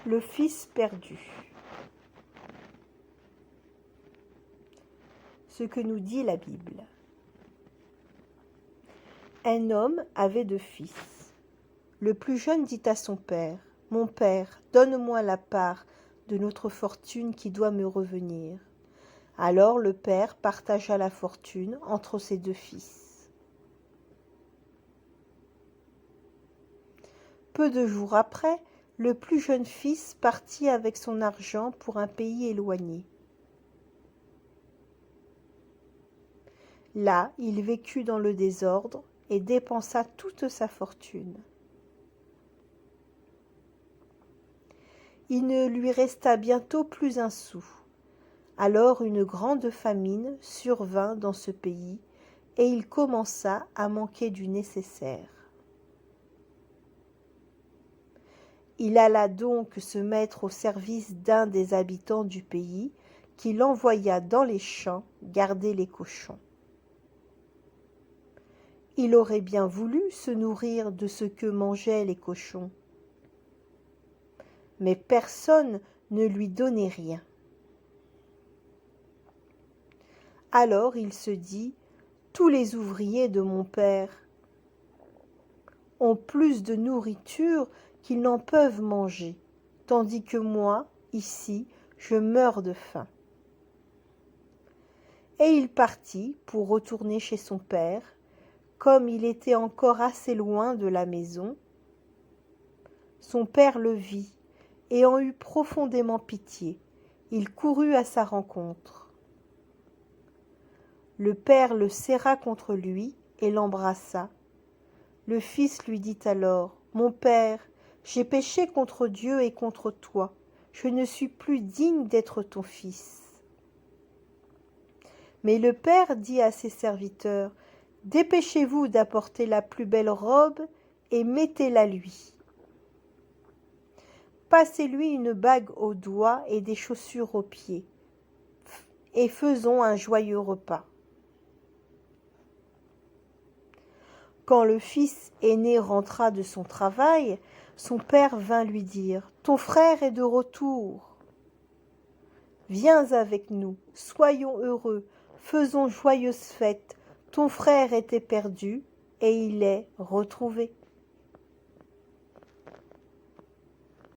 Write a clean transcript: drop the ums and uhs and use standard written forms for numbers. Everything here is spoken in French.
Le fils perdu. Ce que nous dit la Bible. Un homme avait 2 fils. Le plus jeune dit à son père, « Mon père, donne-moi la part de notre fortune qui doit me revenir. » Alors le père partagea la fortune entre ses 2 fils. Peu de jours après, le plus jeune fils partit avec son argent pour un pays éloigné. Là, il vécut dans le désordre et dépensa toute sa fortune. Il ne lui resta bientôt plus un sou. Alors une grande famine survint dans ce pays et il commença à manquer du nécessaire. Il alla donc se mettre au service d'un des habitants du pays, qui l'envoya dans les champs garder les cochons. Il aurait bien voulu se nourrir de ce que mangeaient les cochons, mais personne ne lui donnait rien. Alors il se dit, « Tous les ouvriers de mon père ont plus de nourriture qu'ils n'en peuvent manger, tandis que moi, ici, je meurs de faim. » Et il partit pour retourner chez son père. Comme il était encore assez loin de la maison, son père le vit et en eut profondément pitié. Il courut à sa rencontre. Le père le serra contre lui et l'embrassa. Le fils lui dit alors, « Mon père, j'ai péché contre Dieu et contre toi. Je ne suis plus digne d'être ton fils. » Mais le père dit à ses serviteurs, « Dépêchez-vous d'apporter la plus belle robe et mettez-la lui. Passez-lui une bague au doigt et des chaussures aux pieds, et faisons un joyeux repas. » Quand le fils aîné rentra de son travail, son père vint lui dire, « Ton frère est de retour. Viens avec nous, soyons heureux, faisons joyeuse fête. Ton frère était perdu et il est retrouvé. »